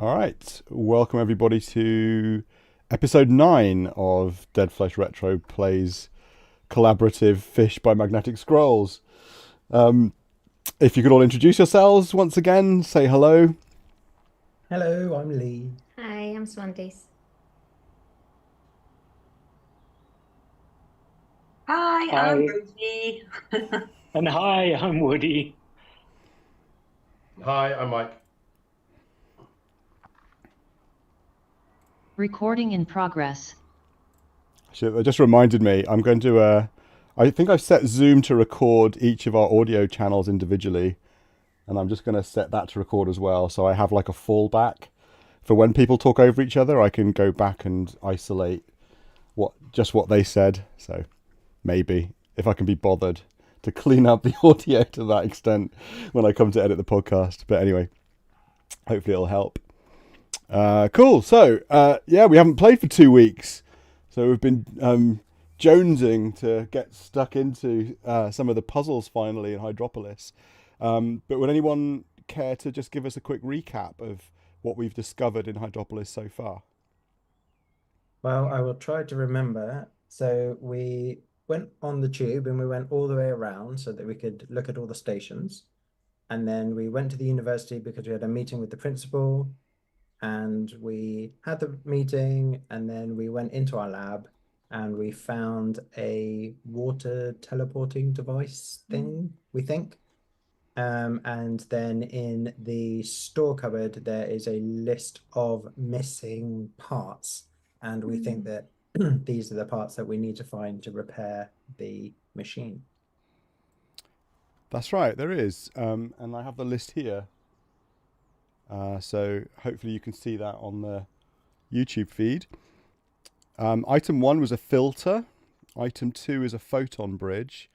All right, welcome everybody to episode 9 of Dead Flesh Retro plays collaborative Fish by Magnetic Scrolls. Um, if you could all introduce yourselves once again, say hello. Hello, I'm Lee. Hi, I'm Swantis. Hi, I'm Hi, Rosie. and hi, I'm Woody. Hi, I'm Mike. Recording in progress. Shit, that just reminded me. I'm going to. I think I've set Zoom to record each of our audio channels individually, and I'm just going to set that to record as well. So I have like a fallback for when people talk over each other. I can go back and isolate what they said. So maybe if I can be bothered to clean up the audio to that extent when I come to edit the podcast. But anyway, hopefully it'll help. Cool. So yeah, we haven't played for 2 weeks. So we've been jonesing to get stuck into some of the puzzles finally in Hydropolis. But would anyone care to just give us a quick recap of what we've discovered in Hydropolis so far? Well, I will try to remember. So we went on the tube and we went all the way around so that we could look at all the stations. And then we went to the university because we had a meeting with the principal. And we had the meeting, and then we went into our lab and we found a water teleporting device thing, we think. And then in the store cupboard, there is a list of missing parts. And we think that these are the parts that we need to find to repair the machine. That's right, there is. And I have the list here. So hopefully you can see that on the YouTube feed. Item 1 was a filter. Item 2 is a photon bridge.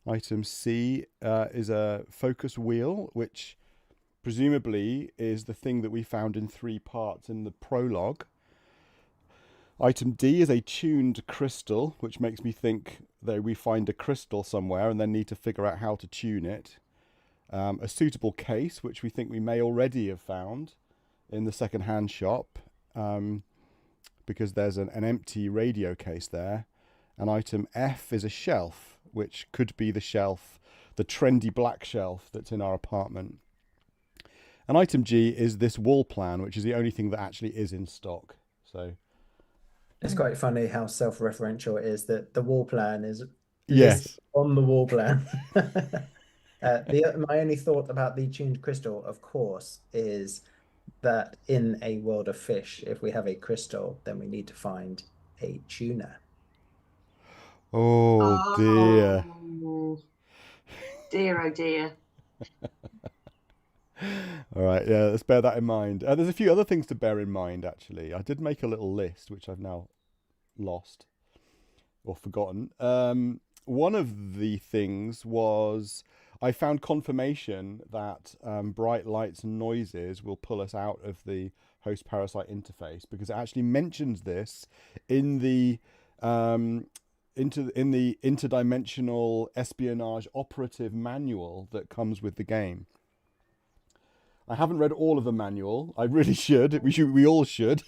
Item C is a focus wheel, which presumably is the thing that we found in 3 parts in the prologue. Item D is a tuned crystal, which makes me think that we find a crystal somewhere and then need to figure out how to tune it. A suitable case, which we think we may already have found in the second-hand shop, because there's an empty radio case there. And item F is a shelf, which could be the shelf, the trendy black shelf that's in our apartment. And item G is this wall plan, which is the only thing that actually is in stock. So It's quite funny how self-referential it is that the wall plan is listed yes, on the wall plan. My only thought about the tuned crystal, of course, is that in a world of fish, if we have a crystal, then we need to find a tuna. oh dear. Oh, dear, oh dear. All right, yeah, let's bear that in mind. There's a few other things to bear in mind, actually. I did make a little list, which I've now lost or forgotten. One of the things was I found confirmation that bright lights and noises will pull us out of the host parasite interface, because it actually mentions this in the in the interdimensional espionage operative manual that comes with the game. I haven't read all of the manual. I really should. We all should.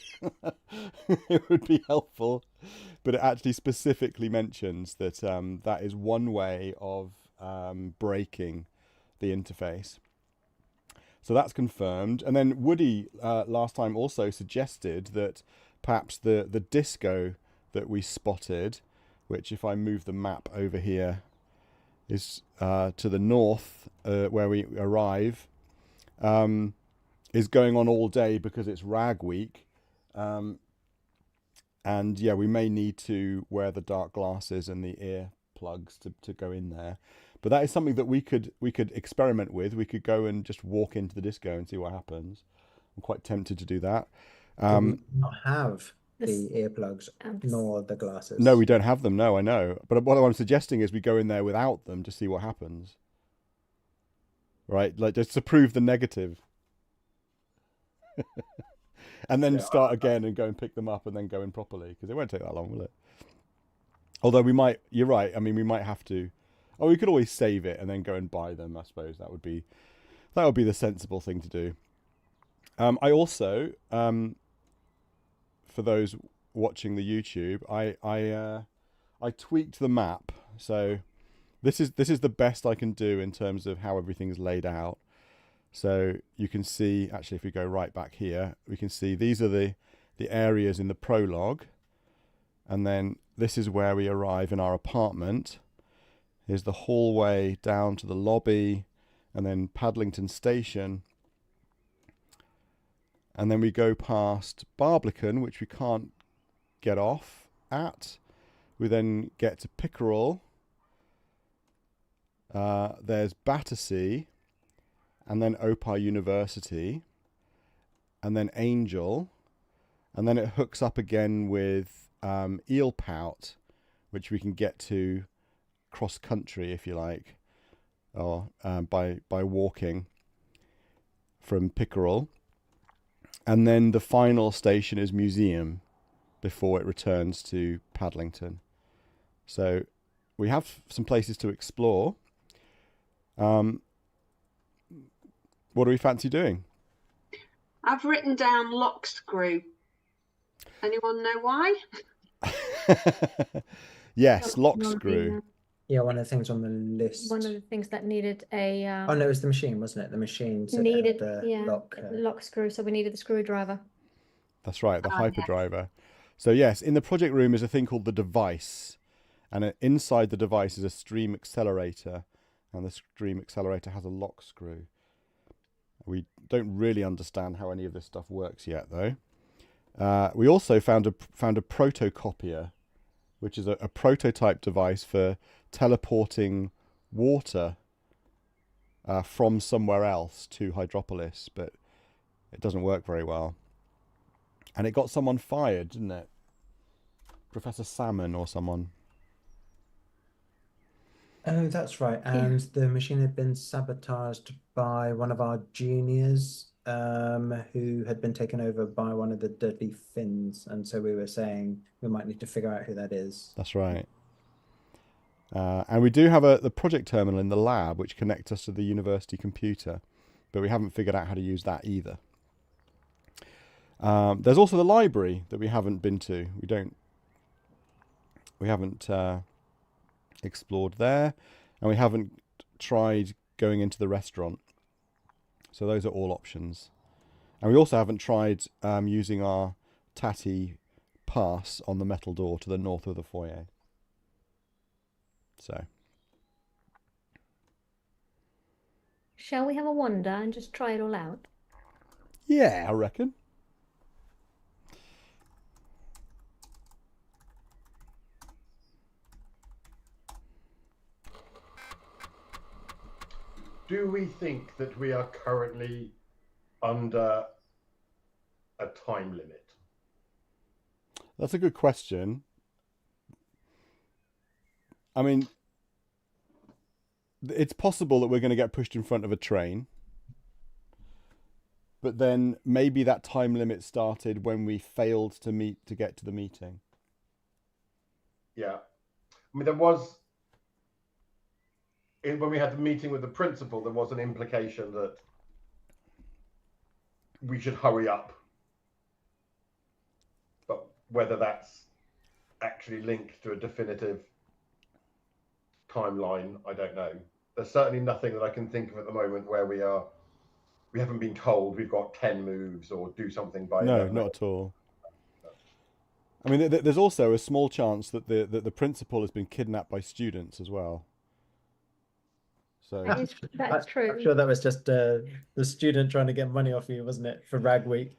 It would be helpful. But it actually specifically mentions that that is one way of breaking the interface. So that's confirmed. And then Woody last time also suggested that perhaps the disco that we spotted, which if I move the map over here, is to the north where we arrive, is going on all day because it's rag week. And yeah, we may need to wear the dark glasses and the ear plugs to go in there. But that is something that we could experiment with. We could go and just walk into the disco and see what happens. I'm quite tempted to do that. But we do not have This, the earplugs this nor the glasses. No, we don't have them. No, I know. But what I'm suggesting is we go in there without them to see what happens. Right? Like just to prove the negative. And then Yeah. start again and go and pick them up and then go in properly, because it won't take that long, will it? Although we might, you're right. I mean, we might have to. Oh, we could always save it and then go and buy them. I suppose that would be the sensible thing to do. I also, for those watching the YouTube, I tweaked the map. So this is the best I can do in terms of how everything's laid out. So you can see, actually, if we go right back here, we can see these are the areas in the prologue. And then this is where we arrive in our apartment. Here's the hallway down to the lobby, and then Paddlington Station. And then we go past Barbican, which we can't get off at. We then get to Pickerel. There's Battersea, and then Opar University, and then Angel, and then it hooks up again with Eelpout, which we can get to cross country, if you like, or by walking from Pickerel. And then the final station is Museum before it returns to Paddlington. So we have some places to explore. What do we fancy doing? I've written down lock screw. Anyone know why? Yes, lock Not screw. being, Yeah, one of the things on the list. one of the things that needed a Oh no, it was the machine, wasn't it? The machine said it had needed the lock. lock screw, so we needed the screwdriver. That's right, the Oh, yeah. hyperdriver. So yes, in the project room is a thing called the device, and inside the device is a stream accelerator, and the stream accelerator has a lock screw. We don't really understand how any of this stuff works yet, though. We also found a protocopier, which is a prototype device for teleporting water from somewhere else to Hydropolis, but it doesn't work very well. And it got someone fired, didn't it? Professor Salmon or someone. Oh, that's right. And the machine had been sabotaged by one of our juniors, who had been taken over by one of the deadly Finns. And so we were saying we might need to figure out who that is. That's right. And we do have the project terminal in the lab, which connects us to the university computer, but we haven't figured out how to use that either. There's also the library that we haven't been to. We haven't explored there, and we haven't tried going into the restaurant. So those are all options. And we also haven't tried using our tatty pass on the metal door to the north of the foyer. So Shall we have a wander and just try it all out? yeah, I reckon. Do we think that we are currently under a time limit? That's a good question. I mean, it's possible that we're going to get pushed in front of a train. But then maybe that time limit started when we failed to get to the meeting. Yeah. I mean, there was, when we had the meeting with the principal, there was an implication that we should hurry up. But whether that's actually linked to a definitive timeline, I don't know. There's certainly nothing that I can think of at the moment where we haven't been told we've got 10 moves or do something by No, 11. not at all. I mean, there's also a small chance that the principal has been kidnapped by students as well. So That's true. I'm sure that was just the student trying to get money off you, wasn't it, for Rag Week?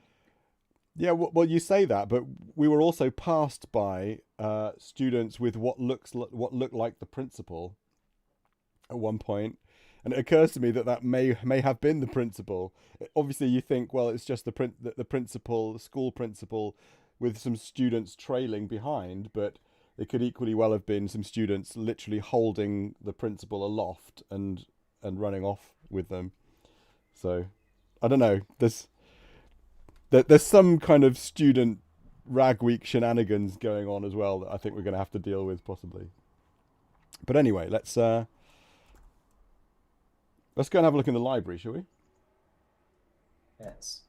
yeah, well, you say that, but we were also passed by students with what looked like the principal at one point, and it occurs to me that may have been the principal. Obviously, you think, well, it's just the principal, the school principal, with some students trailing behind, but it could equally well have been some students literally holding the principal aloft and running off with them. So I don't know. There's some kind of student Rag Week shenanigans going on as well that I think we're going to have to deal with possibly. But anyway, let's go and have a look in the library, shall we? Yes.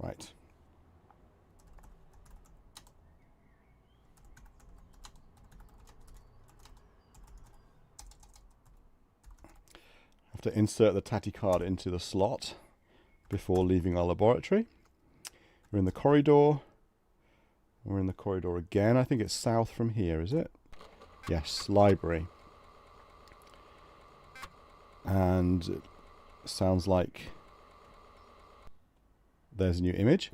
Right. Have to insert the tatty card into the slot before leaving our laboratory. We're in the corridor. We're in the corridor again. I think it's south from here, is it? Yes, library. And it sounds like there's a new image.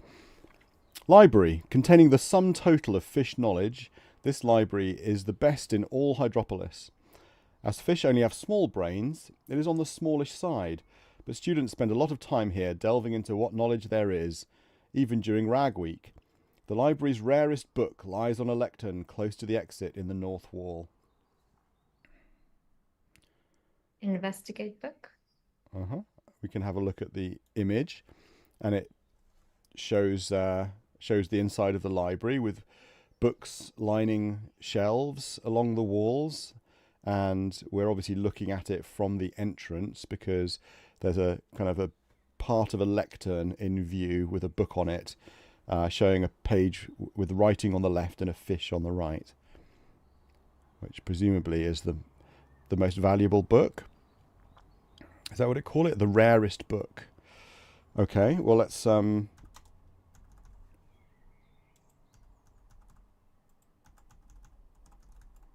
Library, containing the sum total of fish knowledge. This library is the best in all Hydropolis. As fish only have small brains, it is on the smallish side, but students spend a lot of time here delving into what knowledge there is, even during Rag Week. The library's rarest book lies on a lectern close to the exit in the north wall. Investigate book. We can have a look at the image, and it shows the inside of the library with books lining shelves along the walls, and we're obviously looking at it from the entrance because there's a kind of a part of a lectern in view with a book on it, showing a page with writing on the left and a fish on the right, which presumably is the most valuable book. Is that what it call it? The rarest book. Okay, well let's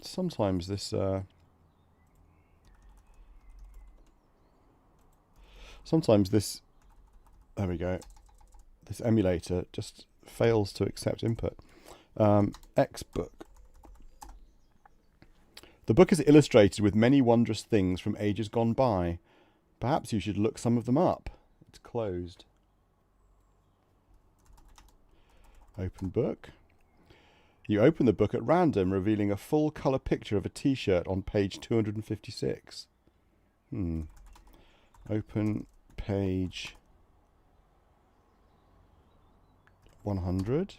sometimes this there we go, this emulator just fails to accept input. X book. The book is illustrated with many wondrous things from ages gone by. Perhaps you should look some of them up. It's closed. Open book. You open the book at random, revealing a full colour picture of a t-shirt on page 256. Open page 100.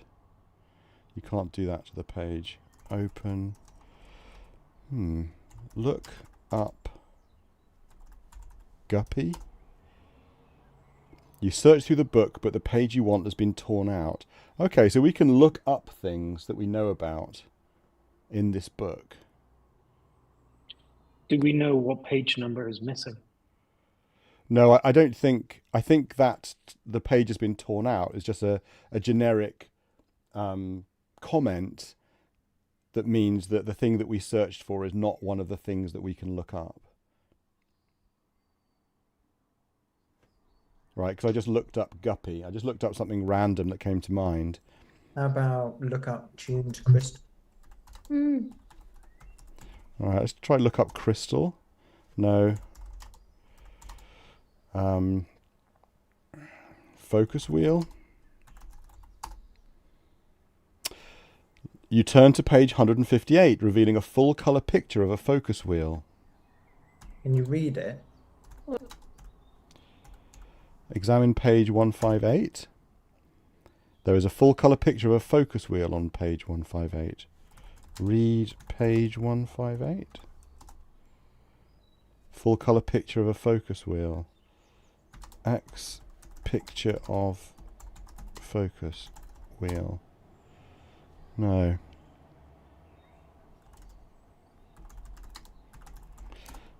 You can't do that to the page. Open. Look up Guppy. You search through the book, but the page you want has been torn out. Okay, so we can look up things that we know about in this book. Do we know what page number is missing? No, I don't think. I think that the page has been torn out. It's just a generic comment that means that the thing that we searched for is not one of the things that we can look up. Right, because I just looked up Guppy. I just looked up something random that came to mind. How about look up tuned crystal? All right, let's try look up crystal. No. Focus wheel. You turn to page 158, revealing a full colour picture of a focus wheel. Can you read it? Examine page 158. There is a full colour picture of a focus wheel on page 158. Read page 158. Full colour picture of a focus wheel. X picture of focus wheel. No.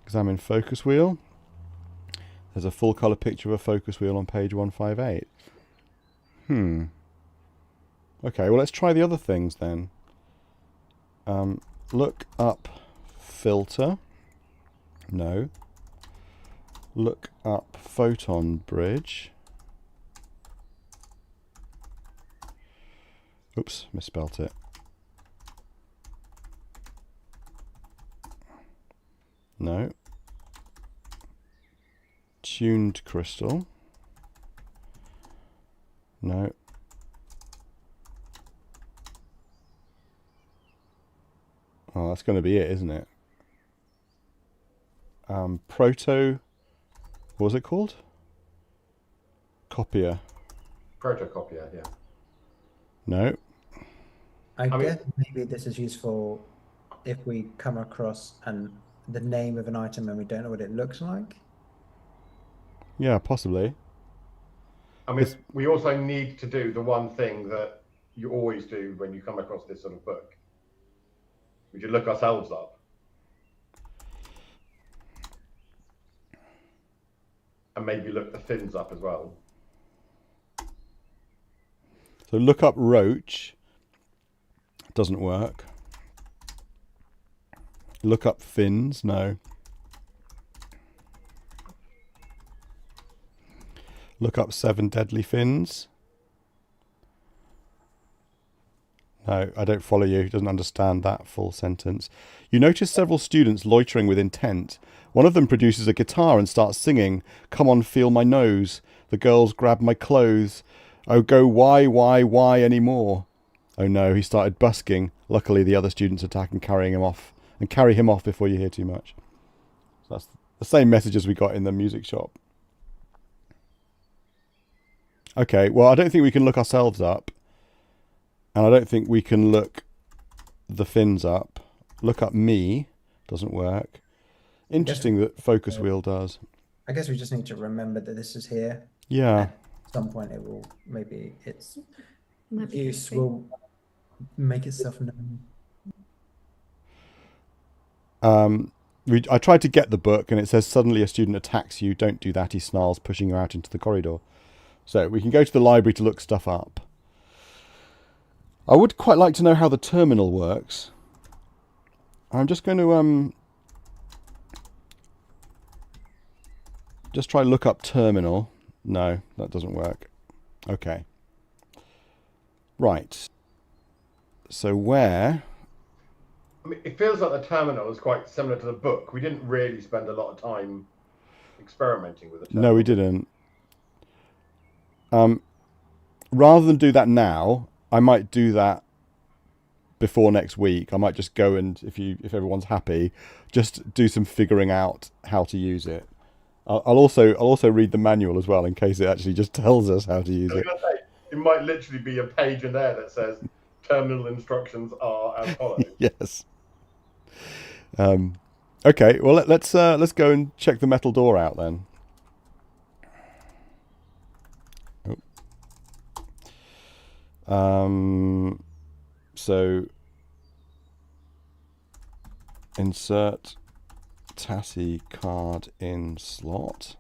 Examine focus wheel. There's a full colour picture of a focus wheel on page 158. Okay, well let's try the other things then. Look up filter. No. Look up photon bridge. Oops, misspelt it. No. Tuned crystal. No. Oh, that's going to be it, isn't it? Proto. What was it called? Copier. Protocopier, yeah. No. I mean- guess maybe this is useful if we come across the name of an item and we don't know what it looks like. Yeah, possibly. I mean, we also need to do the one thing that you always do when you come across this sort of book. We should look ourselves up. And maybe look the fins up as well. So look up roach. Doesn't work. Look up fins. No. Look up 7 deadly fins. No, I don't follow you. He doesn't understand that full sentence. You notice several students loitering with intent. One of them produces a guitar and starts singing, "Come on, feel my nose." The girls grab my clothes. Oh, go why anymore? Oh no, he started busking. Luckily, the other students attack and carry him off before you hear too much. So that's the same message as we got in the music shop. Okay, well, I don't think we can look ourselves up. And I don't think we can look the fins up. Look up me. Doesn't work. Interesting that focus wheel does. I guess we just need to remember that this is here. Yeah. At some point, it will, maybe its Might be use something. will make itself known. I tried to get the book and it says suddenly a student attacks you. Don't do that, he snarls, pushing you out into the corridor. So we can go to the library to look stuff up. I would quite like to know how the terminal works. I'm just going to just try look up terminal. No, that doesn't work. Okay. Right. So where? I mean, it feels like the terminal is quite similar to the book. We didn't really spend a lot of time experimenting with the terminal. No, we didn't. Rather than do that now, I might do that before next week. I might just go and, if everyone's happy, just do some figuring out how to use it. I'll also read the manual as well in case it actually just tells us how to use it. It might literally be a page in there that says terminal instructions are as follows. Yes. Okay. Well, let's go and check the metal door out then. So insert TASI card in slot.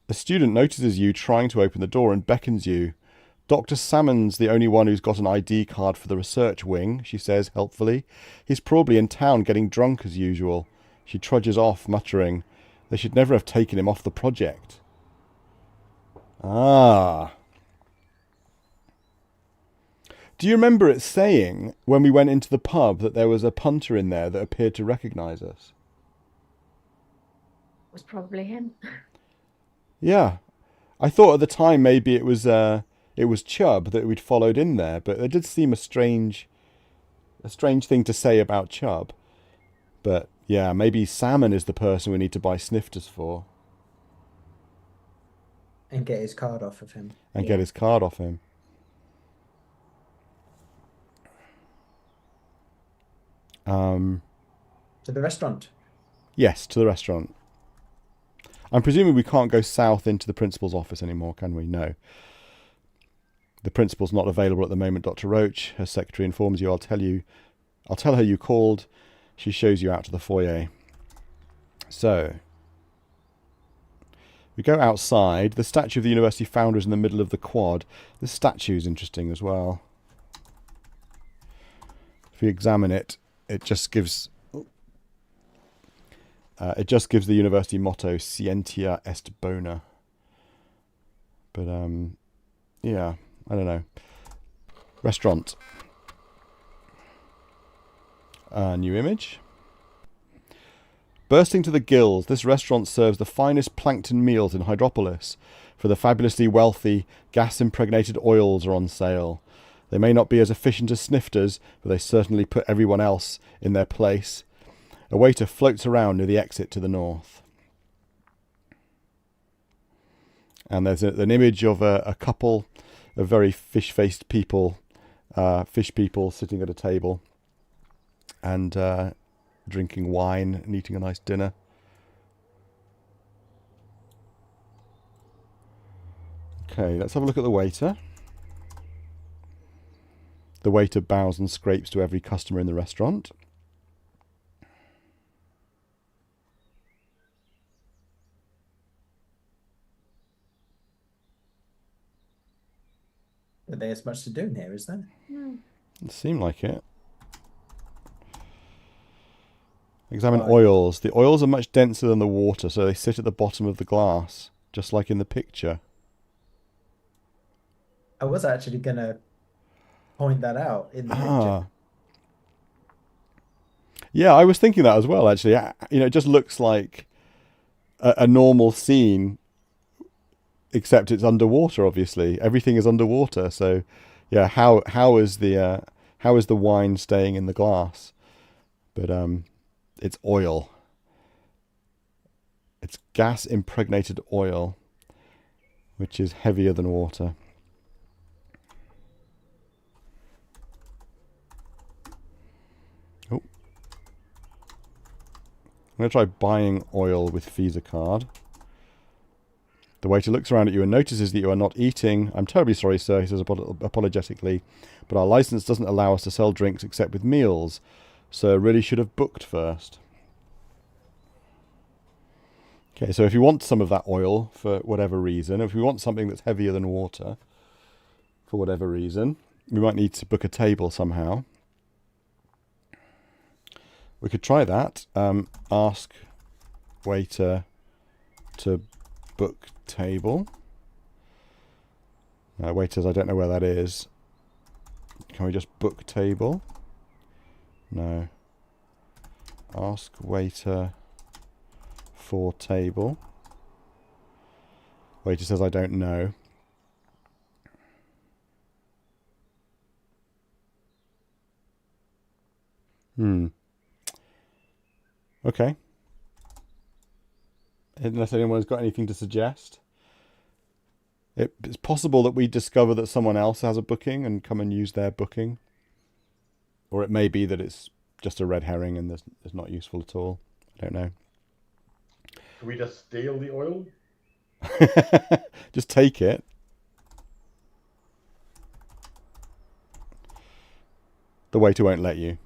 A student notices you trying to open the door and beckons you. Dr. Salmon's the only one who's got an ID card for the research wing, she says helpfully. He's probably in town getting drunk as usual. She trudges off, muttering, they should never have taken him off the project. Ah. Do you remember it saying when we went into the pub that there was a punter in there that appeared to recognise us? It was probably him. Yeah. I thought at the time maybe it was Chubb that we'd followed in there, but it did seem a strange thing to say about Chubb. But yeah, maybe Salmon is the person we need to buy snifters for. And get his card off of him. And get his card off him. To the restaurant. Yes, to the restaurant. I'm presuming we can't go south into the principal's office anymore, can we? No. The principal's not available at the moment, Dr. Roach. Her secretary informs you. I'll tell her you called. She shows you out to the foyer. So, we go outside. The statue of the university founder is in the middle of the quad. This statue is interesting as well. If we examine it, it just gives the university motto "Scientia est bona." But yeah, I don't know. Restaurant. New image. Bursting to the gills, this restaurant serves the finest plankton meals in Hydropolis. For the fabulously wealthy, gas-impregnated oils are on sale. They may not be as efficient as snifters, but they certainly put everyone else in their place. A waiter floats around near the exit to the north. And there's an image of a couple of very fish-faced people, fish people sitting at a table and drinking wine and eating a nice dinner. Okay, let's have a look at the waiter. The waiter bows and scrapes to every customer in the restaurant. There's much to do in here, is there? No. It seemed like it. Examine Right. oils. The oils are much denser than the water, so they sit at the bottom of the glass, just like in the picture. I was actually going to point that out in the picture. Ah. Yeah, I was thinking that as well, actually. You know, it just looks like a normal scene, except it's underwater, obviously. Everything is underwater, so yeah, how is the wine staying in the glass? But it's oil. It's gas impregnated oil, which is heavier than water. Oh. I'm going to try buying oil with Visa card. The waiter looks around at you and notices that you are not eating. I'm terribly sorry, sir, he says apologetically, but our license doesn't allow us to sell drinks except with meals. So really should have booked first. Okay, so if you want some of that oil for whatever reason, if we want something that's heavier than water for whatever reason, we might need to book a table somehow. We could try that. Ask waiter to book table. Waiter says, I don't know where that is. Can we just book table? No. Ask waiter for table. Waiter says, I don't know. Okay. Unless anyone's got anything to suggest. It's possible that we discover that someone else has a booking and come and use their booking. Or it may be that it's just a red herring and it's not useful at all. I don't know. Can we just steal the oil? Just take it. The waiter won't let you.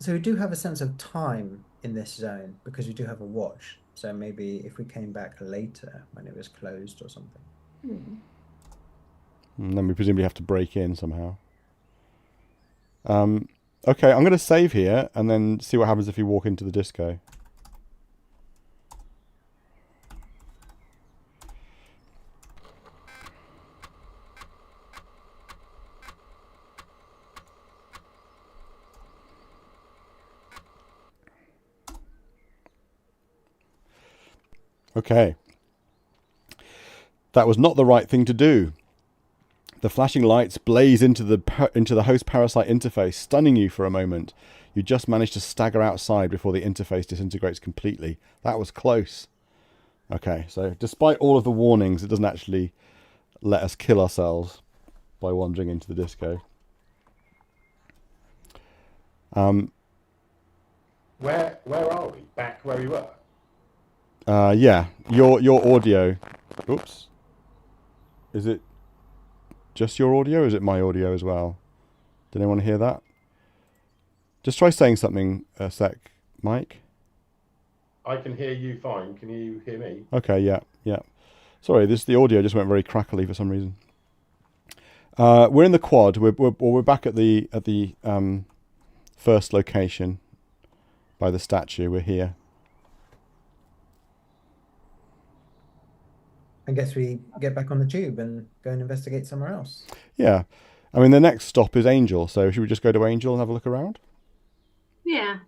So we do have a sense of time in this zone because we do have a watch. So maybe if we came back later when it was closed or something. And then we presumably have to break in somehow. Okay, I'm going to save here and then see what happens if you walk into the disco. Okay. That was not the right thing to do. The flashing lights blaze into the host parasite interface, stunning you for a moment. You just manage to stagger outside before the interface disintegrates completely. That was close. Okay, so despite all of the warnings, it doesn't actually let us kill ourselves by wandering into the disco. Where are we? Back where we were? Yeah, your audio. Oops. Is it just your audio or is it my audio as well? Did anyone hear that? Just try saying something a sec, Mike. I can hear you fine. Can you hear me? Okay, yeah. Sorry, the audio just went very crackly for some reason. We're in the quad. We're back at the first location by the statue. We're here. I guess we get back on the tube and go and investigate somewhere else. Yeah. I mean, the next stop is Angel, so should we just go to Angel and have a look around? Yeah.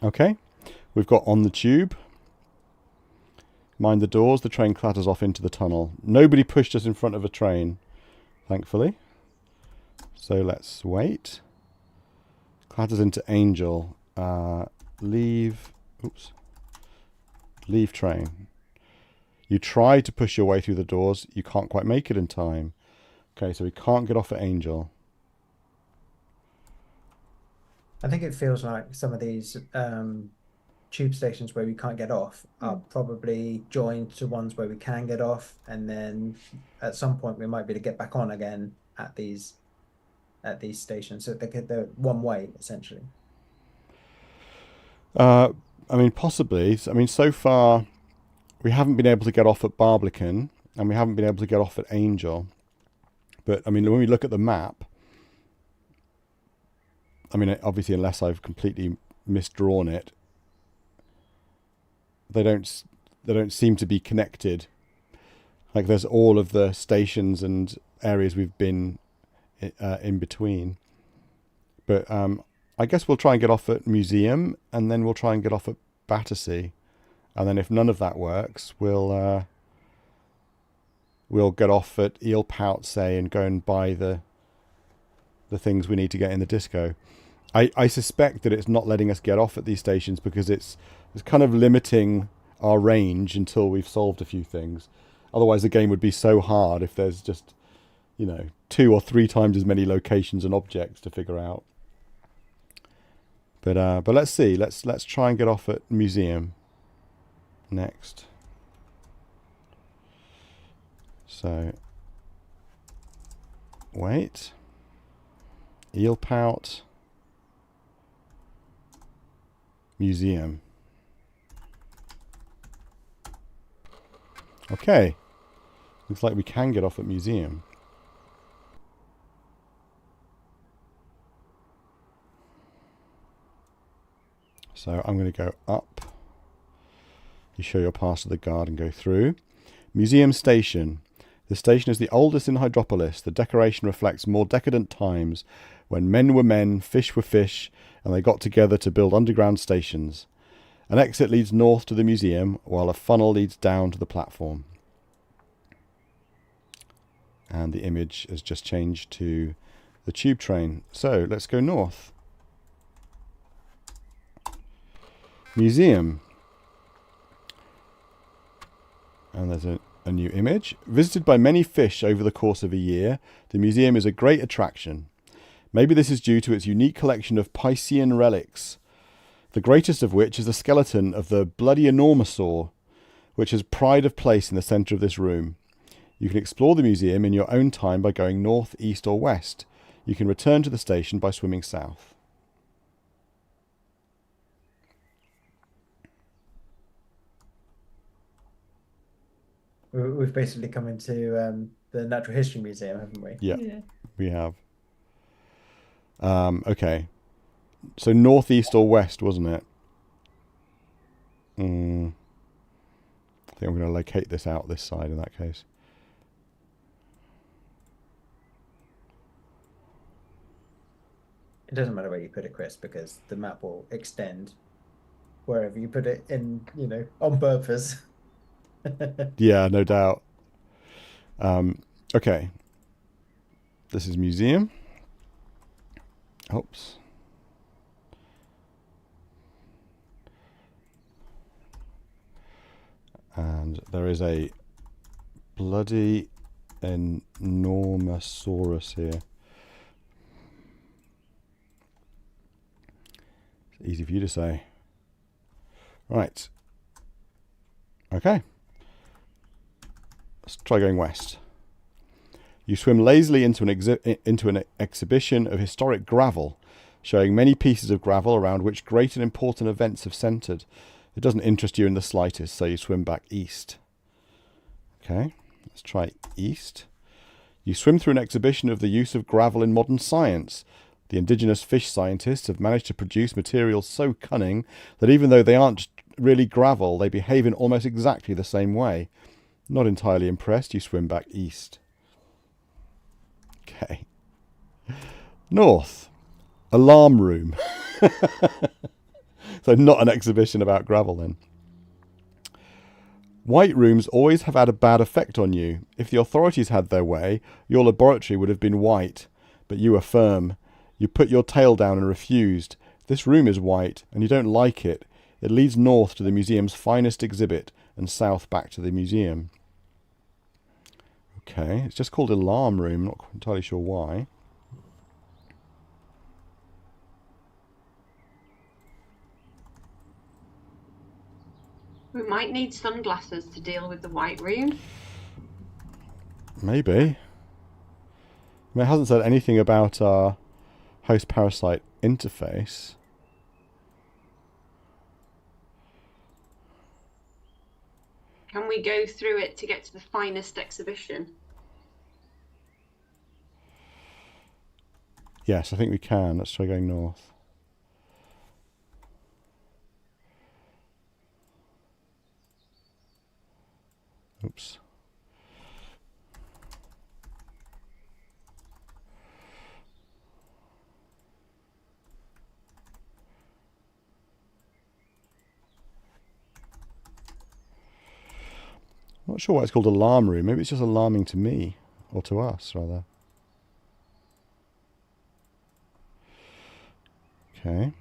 Okay. We've got on the tube. Mind the doors, the train clatters off into the tunnel. Nobody pushed us in front of a train, thankfully. So let's wait. Clatters into Angel. Leave Leave train. You try to push your way through the doors. You can't quite make it in time. Okay, so we can't get off at Angel. I think it feels like some of these tube stations where we can't get off are probably joined to ones where we can get off, and then at some point we might be able to get back on again at these stations. So they're one way essentially. I mean, possibly. I mean, so far we haven't been able to get off at Barbican, and we haven't been able to get off at Angel. But I mean, when we look at the map, I mean, obviously, unless I've completely misdrawn it, they don't seem to be connected. Like there's all of the stations and areas we've been in between. But I guess we'll try and get off at Museum, and then we'll try and get off at Battersea, and then if none of that works, we'll get off at Eel Pout, say, and go and buy the things we need to get in the disco. I suspect that it's not letting us get off at these stations because it's kind of limiting our range until we've solved a few things. Otherwise, the game would be so hard if there's just, 2 or 3 times as many locations and objects to figure out. But let's see. Let's try and get off at Museum next. So wait. Eel Pout. Museum. Okay. Looks like we can get off at Museum. So I'm going to go up. You show your pass to the guard and go through. Museum Station. The station is the oldest in Hydropolis. The decoration reflects more decadent times when men were men, fish were fish, and they got together to build underground stations. An exit leads north to the museum, while a funnel leads down to the platform. And the image has just changed to the tube train. So let's go north. Museum. And there's a new image. Visited by many fish over the course of a year, the museum is a great attraction. Maybe this is due to its unique collection of Piscean relics, the greatest of which is the skeleton of the bloody enormosaur, which has pride of place in the centre of this room. You can explore the museum in your own time by going north, east or west. You can return to the station by swimming south. We've basically come into the Natural History Museum, haven't we? Yeah. We have. Okay. So northeast or west, wasn't it? I think I'm going to locate this out this side in that case. It doesn't matter where you put it, Chris, because the map will extend wherever you put it in, on purpose. Yeah, no doubt. Okay. This is museum. Oops. And there is a bloody enormosaurus here. It's easy for you to say. Right. Okay. Let's try going west. You swim lazily into an exhibition of historic gravel, showing many pieces of gravel around which great and important events have centred. It doesn't interest you in the slightest, so you swim back east. Okay, let's try east. You swim through an exhibition of the use of gravel in modern science. The indigenous fish scientists have managed to produce materials so cunning that even though they aren't really gravel, they behave in almost exactly the same way. Not entirely impressed, you swim back east. Okay. North. Alarm room. So not an exhibition about gravel then. White rooms always have had a bad effect on you. If the authorities had their way, your laboratory would have been white. But you were firm. You put your tail down and refused. This room is white, and you don't like it. It leads north to the museum's finest exhibit and south back to the museum. Okay, it's just called Alarm Room, not entirely sure why. We might need sunglasses to deal with the white room. Maybe. I mean, it hasn't said anything about our host-parasite interface. Can we go through it to get to the finest exhibition? Yes, I think we can. Let's try going north. Oops. I'm not sure why it's called Alarm Room. Maybe it's just alarming to me, or to us, rather. Okay.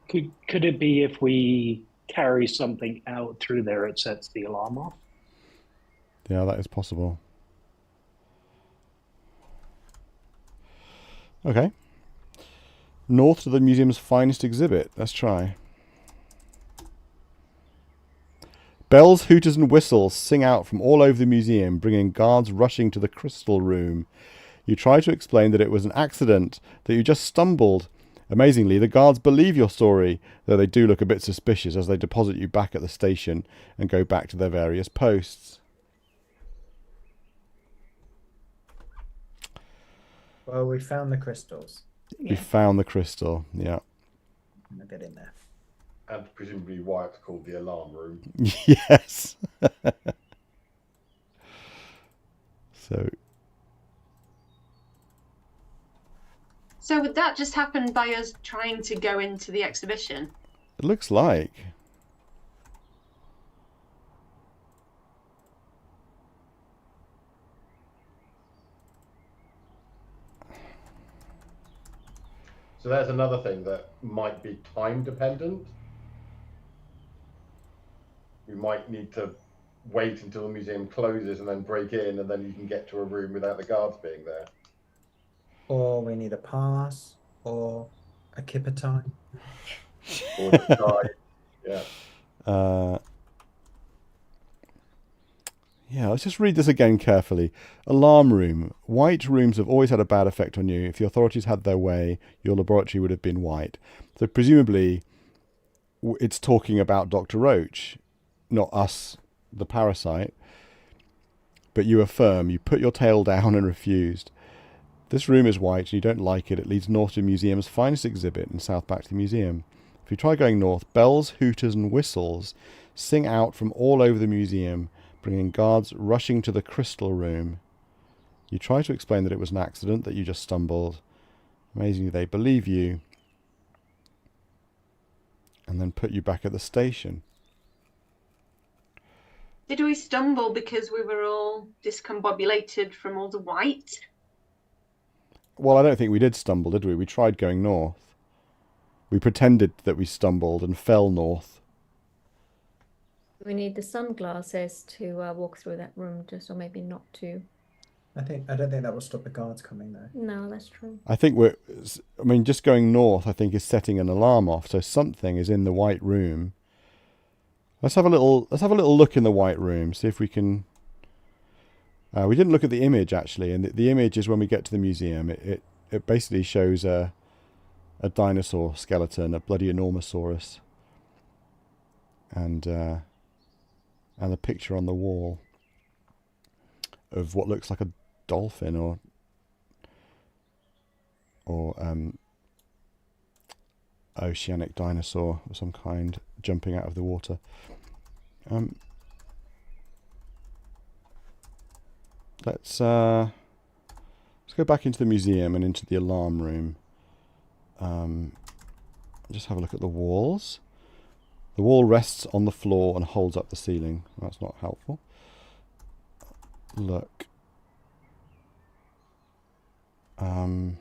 Could it be if we carry something out through there, it sets the alarm off? Yeah, that is possible. Okay. North to the museum's finest exhibit. Let's try. Bells, hooters and whistles sing out from all over the museum, bringing guards rushing to the crystal room. You try to explain that it was an accident, that you just stumbled. Amazingly, the guards believe your story, though they do look a bit suspicious as they deposit you back at the station and go back to their various posts. Well, we found the crystals. We found the crystal, yeah. I'll get in there. And presumably why it's called the alarm room. Yes. So would that just happen by us trying to go into the exhibition? It looks like. So there's another thing that might be time dependent. We might need to wait until the museum closes and then break in, and then you can get to a room without the guards being there. Or we need a pass, or a kipper time. Or the guide. Yeah. Yeah, let's just read this again carefully. Alarm room. White rooms have always had a bad effect on you. If the authorities had their way, your laboratory would have been white. So presumably, it's talking about Dr. Roach, not us, the parasite. But you affirm, you put your tail down and refused. This room is white and you don't like it. It leads north to the museum's finest exhibit and south back to the museum. If you try going north, bells, hooters and whistles sing out from all over the museum, bringing guards rushing to the crystal room. You try to explain that it was an accident, that you just stumbled. Amazingly, they believe you. And then put you back at the station. Did we stumble because we were all discombobulated from all the white? Well, I don't think we did stumble, did we? We tried going north. We pretended that we stumbled and fell north. We need the sunglasses to walk through that room, just or maybe not to. I don't think that will stop the guards coming though. No, that's true. I think just going north, I think, is setting an alarm off. So something is in the white room. Let's have a little look in the white room. See if we can. We didn't look at the image actually, and the image is when we get to the museum. It basically shows a dinosaur skeleton, a bloody enormosaurus, and a picture on the wall of what looks like a dolphin or oceanic dinosaur of some kind jumping out of the water. Let's go back into the museum and into the alarm room. Just have a look at the walls. The wall rests on the floor and holds up the ceiling. That's not helpful. Look. Let's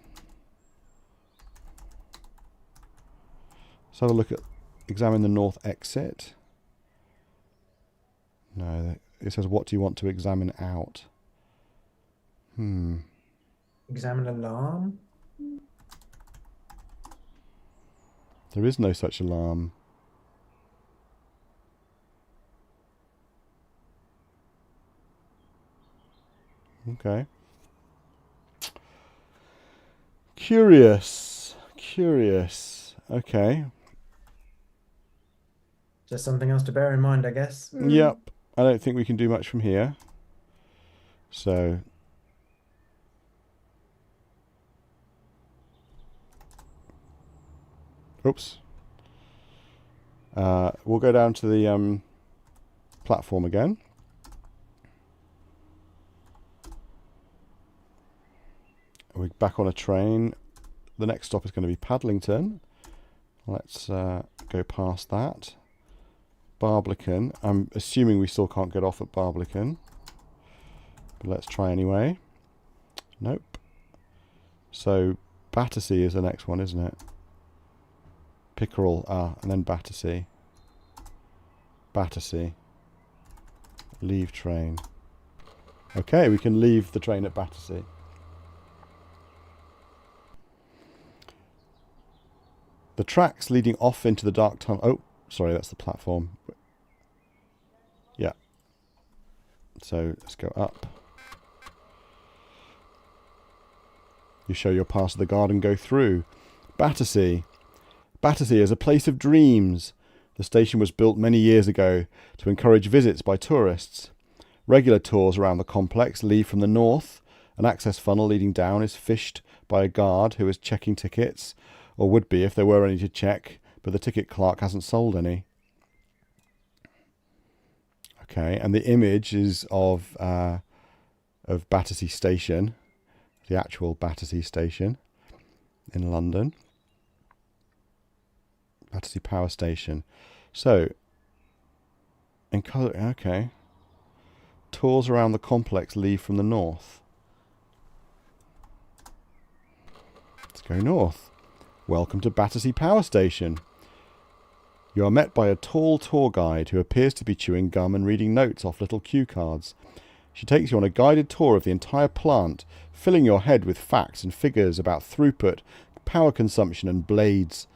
have a look at, examine the north exit. No, it says, what do you want to examine out? Examine alarm. There is no such alarm. Okay. Curious. Okay. Just something else to bear in mind, I guess. Yep. I don't think we can do much from here. So. Oops. We'll go down to the platform again. We're back on a train. The next stop is going to be Paddlington. Let's go past that. Barbican. I'm assuming we still can't get off at Barbican. But let's try anyway. Nope. So Battersea is the next one, isn't it? Pickerel, and then Battersea. Battersea. Leave train. Okay, we can leave the train at Battersea. The tracks leading off into the dark tunnel. Oh, sorry, that's the platform. Yeah. So let's go up. You show your pass of the guard and go through. Battersea. Battersea is a place of dreams. The station was built many years ago to encourage visits by tourists. Regular tours around the complex leave from the north. An access funnel leading down is fished by a guard who is checking tickets, or would be if there were any to check, but the ticket clerk hasn't sold any. Okay, and the image is of Battersea Station, the actual Battersea Station in London. Battersea Power Station. So, in colour, okay. Tours around the complex leave from the north. Let's go north. Welcome to Battersea Power Station. You are met by a tall tour guide who appears to be chewing gum and reading notes off little cue cards. She takes you on a guided tour of the entire plant, filling your head with facts and figures about throughput, power consumption and blades.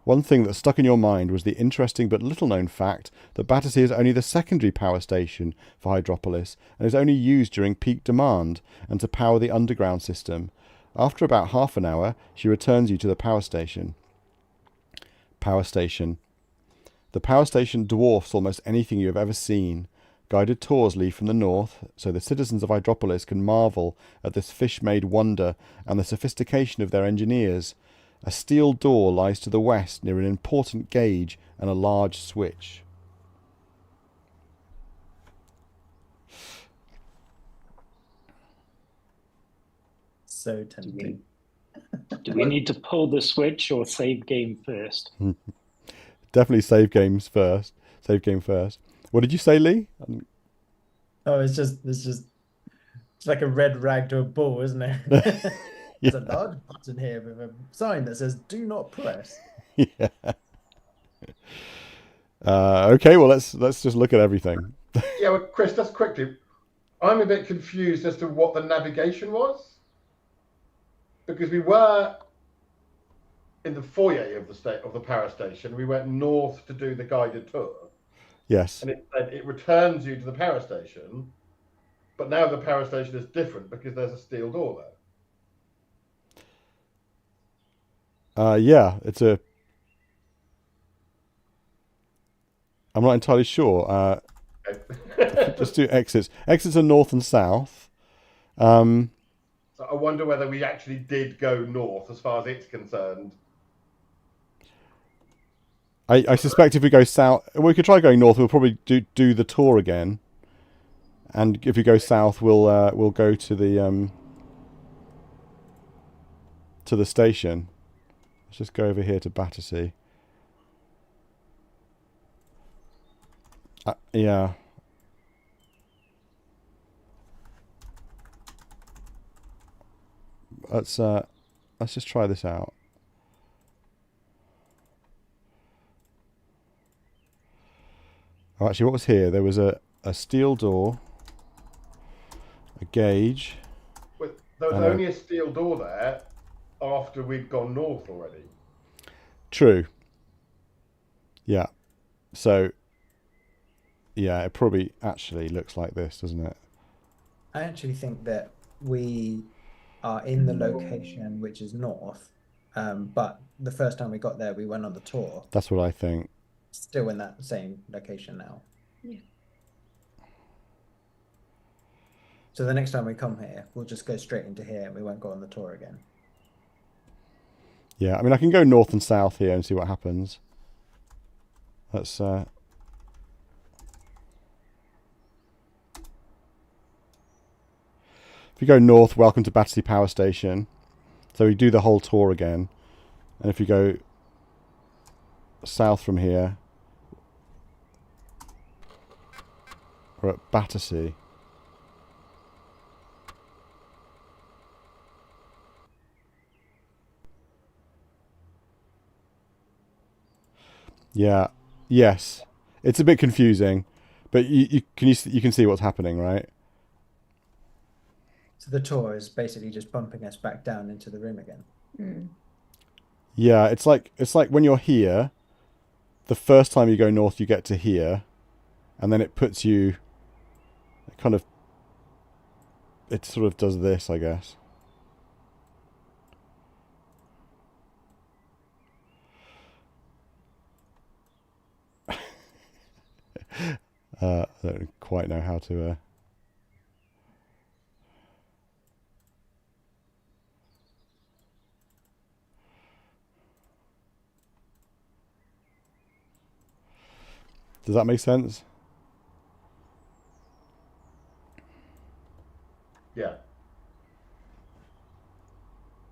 One thing that stuck in your mind was the interesting but little-known fact that Battersea is only the secondary power station for Hydropolis and is only used during peak demand and to power the underground system. After about half an hour, she returns you to the power station. Power station. The power station dwarfs almost anything you have ever seen. Guided tours leave from the north, so the citizens of Hydropolis can marvel at this fish-made wonder and the sophistication of their engineers. A steel door lies to the west near an important gauge and a large switch. So tempting. Do we need to pull the switch or save game first? Definitely save game first. What did you say, Lee? Oh, it's like a red rag to a bull, isn't it? There's a large button here with a sign that says "Do not press." Yeah. Okay, well let's just look at everything. Yeah, well, Chris, just quickly, I'm a bit confused as to what the navigation was, because we were in the foyer of the power station. We went north to do the guided tour. Yes. And it returns you to the power station, but now the power station is different because there's a steel door there. Yeah, I'm not entirely sure. Just do exits. Exits are north and south. So I wonder whether we actually did go north as far as it's concerned. I suspect if we go south, we could try going north. We'll probably do the tour again, and if we go south, we'll go to the station. Let's just go over here to Battersea. Yeah. Let's just try this out. Oh, actually, what was here? There was a steel door, a gauge. But there was only a steel door there after we'd gone north already. True. Yeah. So, yeah, it probably actually looks like this, doesn't it? I actually think that we are in the location which is north, but the first time we got there, we went on the tour. That's what I think. Still in that same location now. Yeah. So the next time we come here, we'll just go straight into here and we won't go on the tour again. Yeah, I mean, I can go north and south here and see what happens. Let's... If you go north, welcome to Battersea Power Station. So we do the whole tour again. And if you go south from here, we're at Battersea. Yeah. Yes. It's a bit confusing, but you can see what's happening, right? So the tour is basically just bumping us back down into the room again. Mm. Yeah, it's like when you're here, the first time you go north, you get to here, and then it puts you it sort of does this, I guess. I don't quite know how to... Does that make sense? Yeah.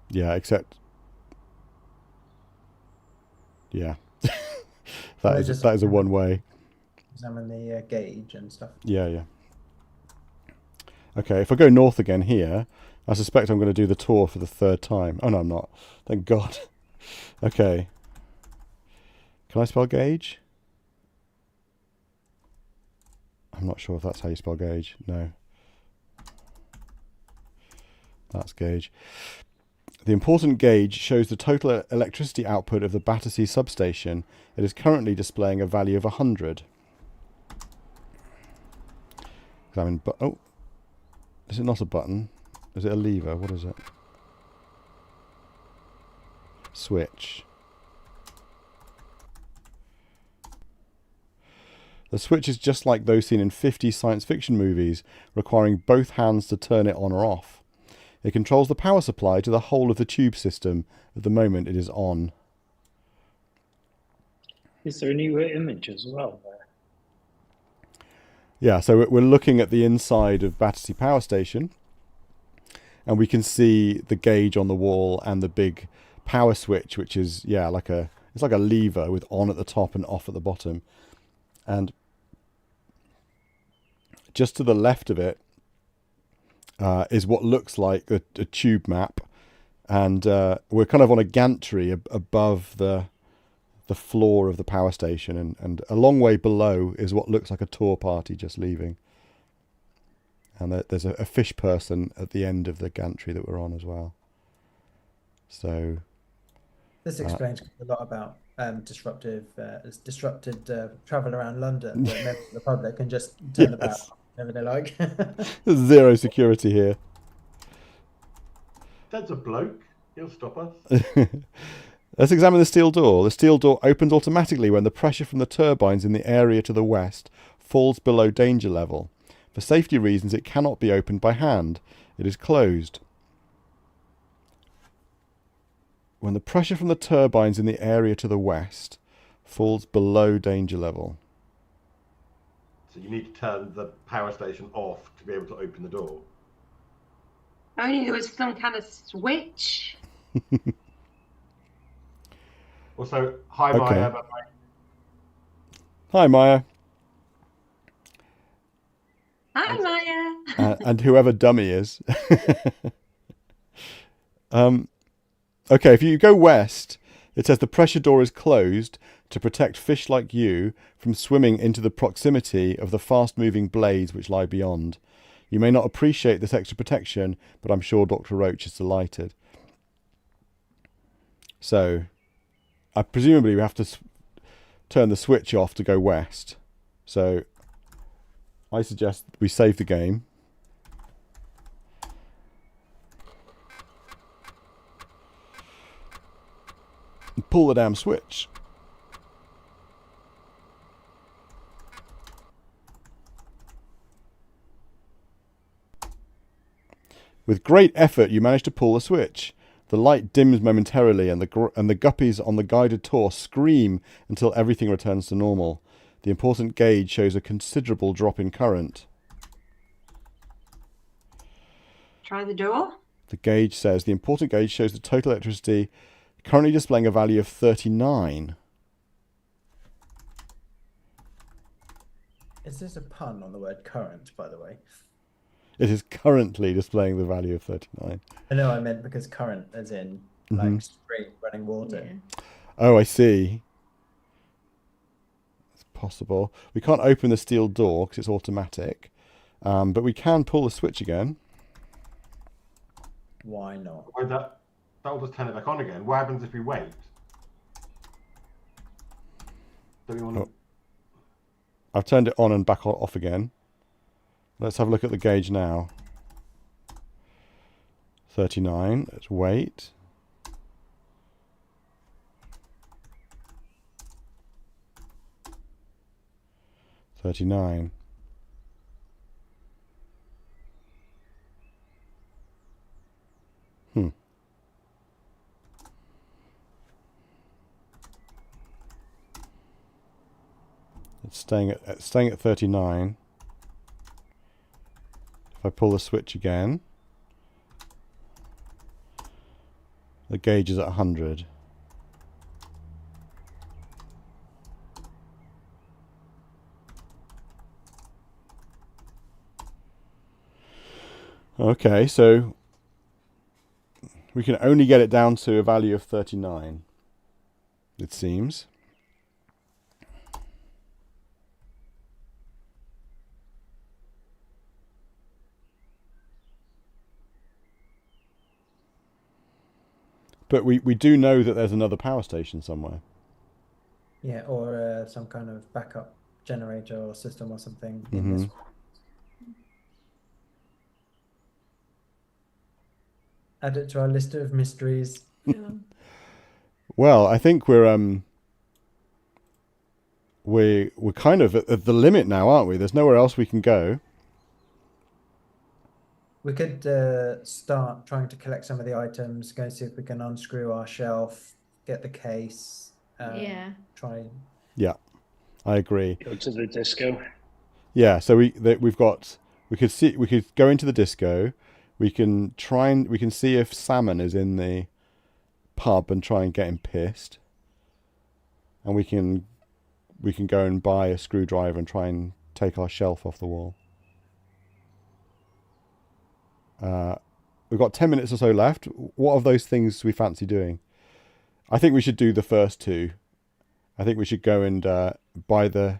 Yeah, except... Yeah. that is a one way. Examine the gauge and stuff. Yeah, yeah. Okay, if I go north again here, I suspect I'm going to do the tour for the third time. Oh, no, I'm not. Thank God. Okay. Can I spell gauge? I'm not sure if that's how you spell gauge. No. That's gauge. The important gauge shows the total electricity output of the Battersea substation. It is currently displaying a value of 100. Examine oh, is it not a button? Is it a lever? What is it? Switch. The switch is just like those seen in 50 science fiction movies, requiring both hands to turn it on or off. It controls the power supply to the whole of the tube system at the moment it is on. Is there a new image as well there? Yeah, so we're looking at the inside of Battersea Power Station, and we can see the gauge on the wall and the big power switch, which is, yeah, it's like a lever with on at the top and off at the bottom. And just to the left of it is what looks like a tube map, and we're kind of on a gantry above the floor of the power station, and a long way below is what looks like a tour party just leaving. And there's a fish person at the end of the gantry that we're on as well. So this explains a lot about disrupted travel around London, that members of the public can just turn about whenever they like. There's zero security here. That's a bloke. He'll stop us. Let's examine the steel door. The steel door opens automatically when the pressure from the turbines in the area to the west falls below danger level. For safety reasons, it cannot be opened by hand. It is closed. When the pressure from the turbines in the area to the west falls below danger level. So you need to turn the power station off to be able to open the door. Only there was some kind of switch. Also, hi Okay. Maya. Hi, Maya. Hi, Maya. And whoever dummy is. Okay, if you go west, It says the pressure door is closed to protect fish like you from swimming into the proximity of the fast-moving blades which lie beyond. You may not appreciate this extra protection, but I'm sure Dr. Roach is delighted. So, presumably we have to turn the switch off to go west. So, I suggest we save the game. And pull the damn switch. With great effort, you manage to pull the switch. The light dims momentarily, and the guppies on the guided tour scream until everything returns to normal. The important gauge shows a considerable drop in current. Try the door. The gauge says the important gauge shows the total electricity currently displaying a value of 39. Is this a pun on the word current, by the way? It is currently displaying the value of 39. I know I meant because current as in like straight running water. Yeah. Oh, I see. It's possible. We can't open the steel door because it's automatic. But we can pull the switch again. Why not? Why that'll just turn it back on again. What happens if we wait? Do we want to... I've turned it on and back off again. Let's have a look at the gauge now. 39. Let's wait. $39. It's staying at 39. If I pull the switch again, the gauge is at 100. Okay, so we can only get it down to a value of 39, it seems. But we do know that there's another power station somewhere. Yeah, or some kind of backup generator or system or something in this. Add it to our list of mysteries. Well, I think we're kind of at the limit now, aren't we? There's nowhere else we can go. We could start trying to collect some of the items, go see if we can unscrew our shelf, get the case. Yeah. Try. Yeah, I agree. Go to the disco. Yeah, so we could go into the disco. We can see if Salmon is in the pub and try and get him pissed. And we can go and buy a screwdriver and try and take our shelf off the wall. We've got 10 minutes or so left. What of those things we fancy doing? I think we should do the first two. I think we should go and buy the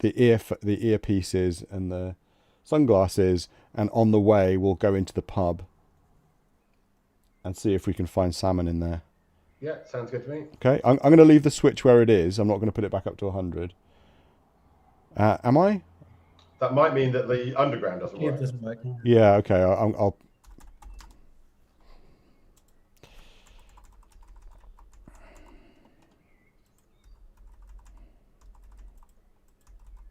earpieces and the sunglasses, and on the way we'll go into the pub and see if we can find Salmon in there. Yeah, sounds good to me. Okay, I'm going to leave the switch where it is. I'm not going to put it back up to 100. Am I? That might mean that the underground doesn't Yeah, work. it doesn't work. Yeah, okay. I'll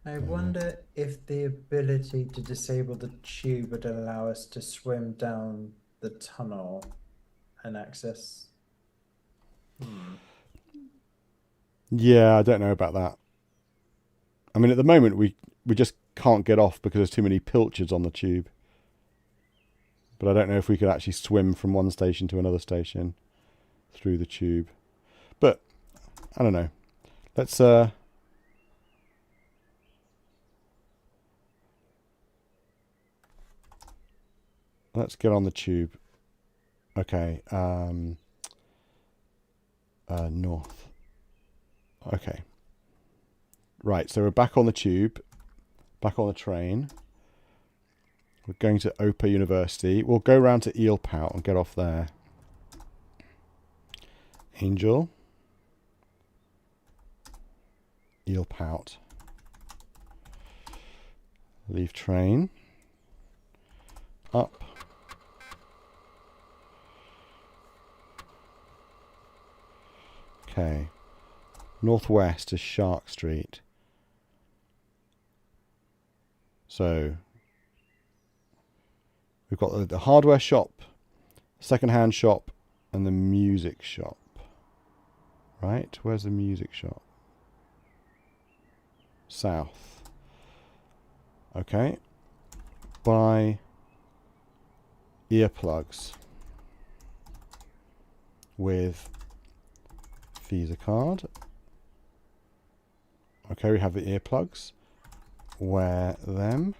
I wonder if the ability to disable the tube would allow us to swim down the tunnel and access. Yeah, I don't know about that. I mean, at the moment, we just can't get off because there's too many pilchards on the tube. But I don't know if we could actually swim from one station to another station through the tube. But, I don't know. Let's get on the tube. Okay. North. Okay. Right, so we're back on the tube, back on the train. We're going to Opa University. We'll go round to Eel Pout and get off there. Angel. Eel Pout. Leave train. Up. Okay. Northwest is Shark Street. So we've got the hardware shop, second-hand shop, and the music shop. Right? Where's the music shop? South. Okay. Buy earplugs with Visa card. Okay, we have the earplugs. Wear them.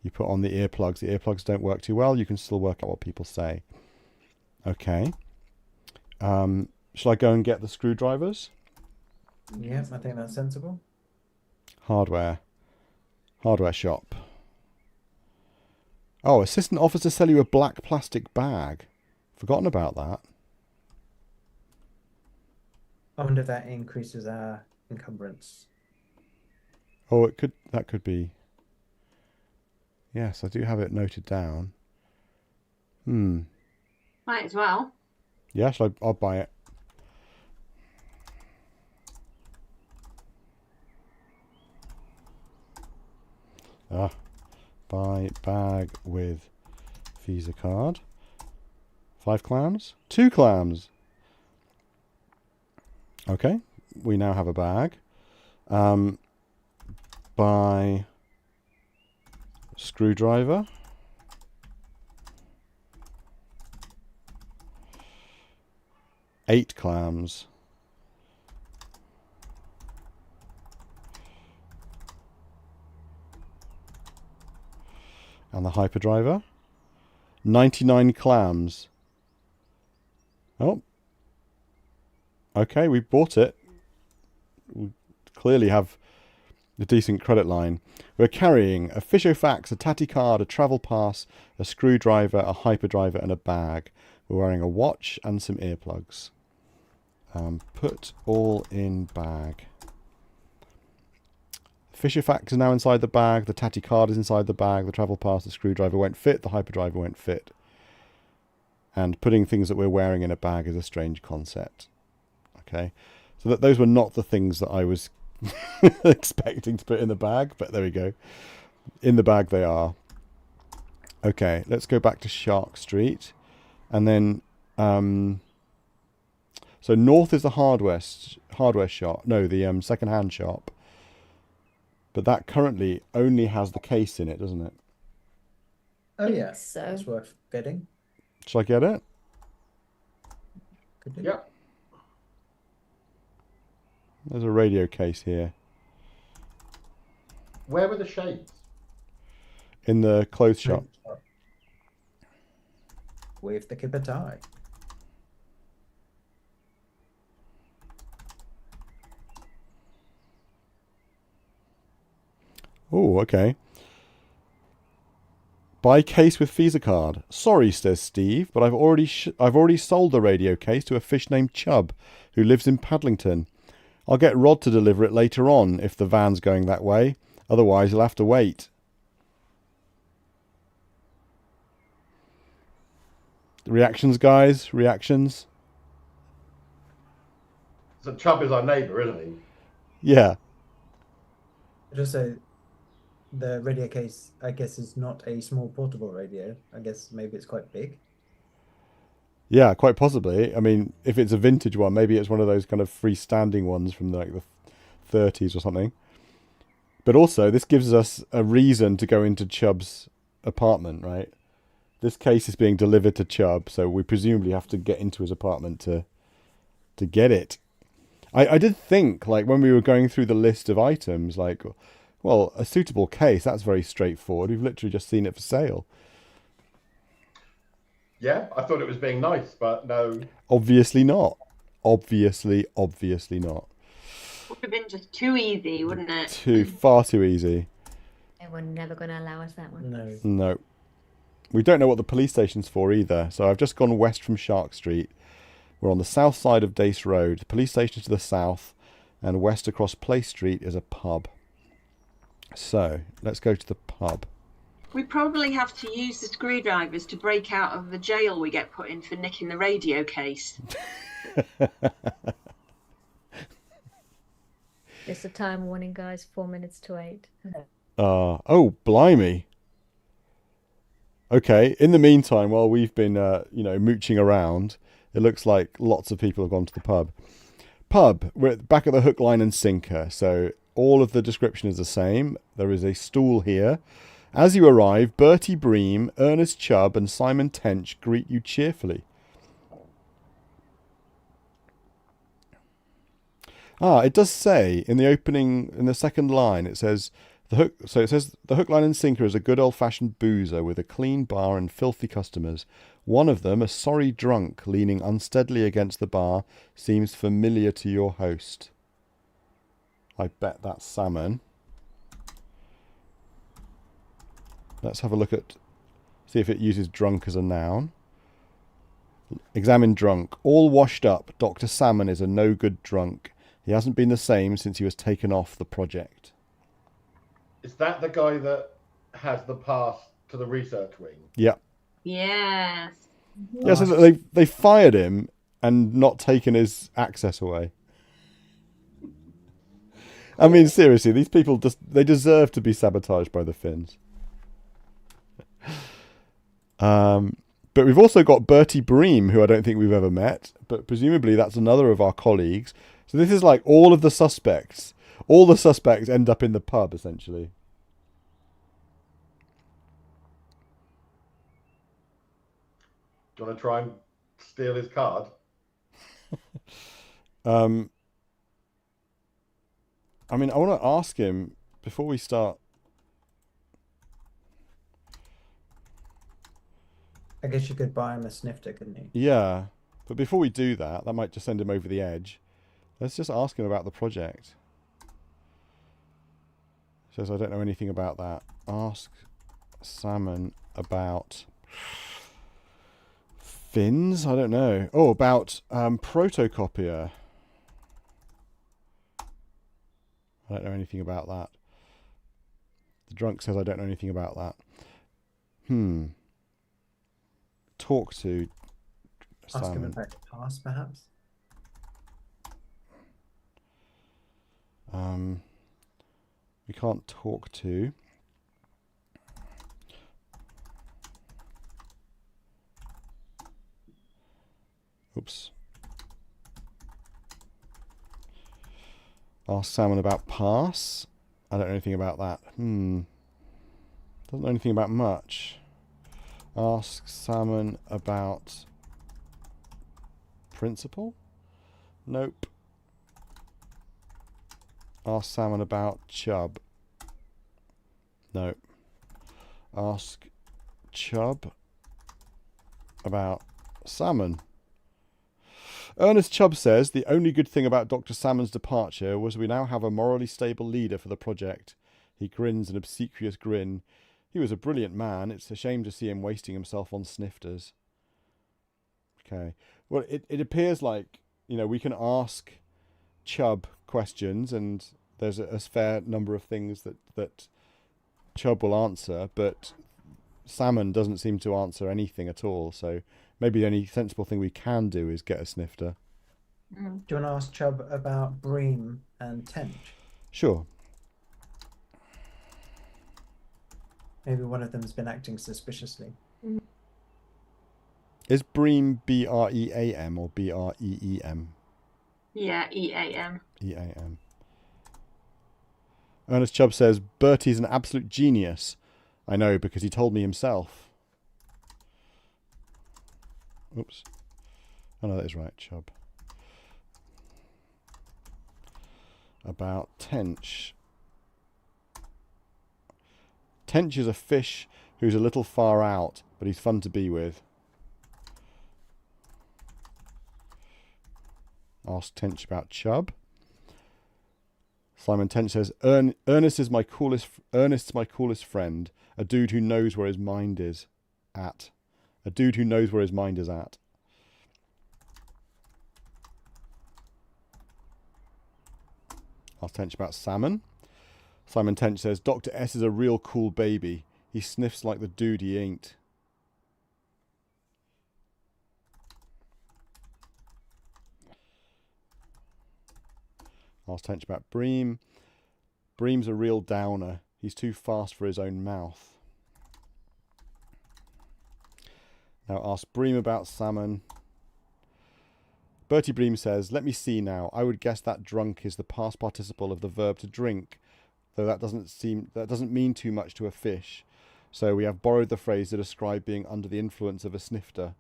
You put on the earplugs. The earplugs don't work too well. You can still work out what people say. Okay. Shall I go and get the screwdrivers? Yeah, I think that's sensible. Hardware. Hardware shop. Oh, assistant offers to sell you a black plastic bag. Forgotten about that. I wonder if that increases our encumbrance. Oh, that could be. Yes, I do have it noted down. Might as well. Yeah, I'll buy it. Buy bag with Visa card. 5 clams? 2 clams! Okay, we now have a bag. Buy screwdriver. Eight clams. And the hyperdriver. 99 clams. Oh. Okay, we bought it. We clearly have a decent credit line. We're carrying a Fishofax, a tatty card, a travel pass, a screwdriver, a hyperdriver, and a bag. We're wearing a watch and some earplugs. Put all in bag. Fishofax is now inside the bag. The tatty card is inside the bag. The travel pass, the screwdriver won't fit. The hyperdriver won't fit. And putting things that we're wearing in a bag is a strange concept. Okay, so those were not the things that I was expecting to put in the bag, but there we go. In the bag they are. Okay, let's go back to Shark Street. And then, so north is the hardware shop. No, the second-hand shop. But that currently only has the case in it, doesn't it? Oh yeah, So that's worth getting. Shall I get it? Could do. Yeah. There's a radio case here. Where were the shades? In the clothes shop. With the kipper tie. Oh, okay. Buy case with Visa card. Sorry, says Steve, but I've already sold the radio case to a fish named Chubb, who lives in Paddlington. I'll get Rod to deliver it later on if the van's going that way. Otherwise, you'll have to wait. Reactions, guys? Reactions? So Chubb is our neighbour, isn't he? Yeah. Just say the radio case, I guess, is not a small portable radio. I guess maybe it's quite big. Yeah, quite possibly. I mean, if it's a vintage one, maybe it's one of those kind of freestanding ones from like the 30s or something. But also, this gives us a reason to go into Chubb's apartment, right? This case is being delivered to Chubb, so we presumably have to get into his apartment to get it. I did think, like, when we were going through the list of items, like, well, a suitable case, that's very straightforward. We've literally just seen it for sale. Yeah, I thought it was being nice, but no. Obviously not. Obviously not. Would have been just too easy, wouldn't it? Far too easy. They were never going to allow us that one. No. No. We don't know what the police station's for either. So I've just gone west from Shark Street. We're on the south side of Dace Road. The police station's to the south, and west across Place Street is a pub. So let's go to the pub. We probably have to use the screwdrivers to break out of the jail we get put in for nicking the radio case. It's a time warning, guys. 4 minutes to 8. Oh, blimey. Okay, in the meantime, while we've been, mooching around, it looks like lots of people have gone to the pub. We're back at the hook, line and sinker, so all of the description is the same. There is a stool here. As you arrive, Bertie Bream, Ernest Chubb and Simon Tench greet you cheerfully. It does say in the opening, in the second line, it says the hook, line and sinker is a good old-fashioned boozer with a clean bar and filthy customers. One of them, a sorry drunk leaning unsteadily against the bar, seems familiar to your host. I bet that's Salmon. Let's have a look at, see if it uses drunk as a noun. Examine drunk. All washed up, Dr. Salmon is a no-good drunk. He hasn't been the same since he was taken off the project. Is that the guy that has the pass to the research wing? Yeah. Yes. Yeah, so they fired him and not taken his access away. I mean, seriously, these people they deserve to be sabotaged by the Finns. But we've also got Bertie Bream, who I don't think we've ever met, but presumably that's another of our colleagues. So this is like all the suspects end up in the pub, essentially. Do you want to try and steal his card? I mean, I want to ask him before we start. I guess you could buy him a snifter, couldn't you? Yeah, but before we do that, that might just send him over the edge. Let's just ask him about the project. Says I don't know anything about that. Ask Salmon about Finns? I don't know. Oh, about Protocopier. I don't know anything about that. The drunk says I don't know anything about that. Talk to Ask him Salmon. about the past, perhaps. We can't talk to. Oops. Ask Salmon about pass. I don't know anything about that. Doesn't know anything about much. Ask Salmon about principal? Nope. Ask Salmon about Chubb. No. Ask Chubb about Salmon. Ernest Chubb says the only good thing about Dr. Salmon's departure was we now have a morally stable leader for the project. He grins an obsequious grin. He was a brilliant man. It's a shame to see him wasting himself on snifters. Okay. Well, it appears like, we can ask Chubb questions and there's a fair number of things that Chubb will answer, but Salmon doesn't seem to answer anything at all. So maybe the only sensible thing we can do is get a snifter. Do you want to ask Chubb about Bream and Tench? Sure. Maybe one of them's been acting suspiciously. Is Bream B-R-E-A-M or B-R-E-E-M? Yeah, E-A-M. E-A-M. Ernest Chubb says, Bertie's an absolute genius. I know, because he told me himself. Oops. Oh, no, that is right, Chubb. About Tench. Tench is a fish who's a little far out, but he's fun to be with. Ask Tench about Chubb. Simon Tench says, Ernest's my coolest friend. A dude who knows where his mind is at. A dude who knows where his mind is at. Ask Tench about Salmon. Simon Tench says, Dr. S is a real cool baby. He sniffs like the dude he ain't. Ask Tench about Bream. Bream's a real downer. He's too fast for his own mouth. Now ask Bream about Salmon. Bertie Bream says, let me see now. I would guess that drunk is the past participle of the verb to drink, though that doesn't mean too much to a fish. So we have borrowed the phrase to describe being under the influence of a snifter.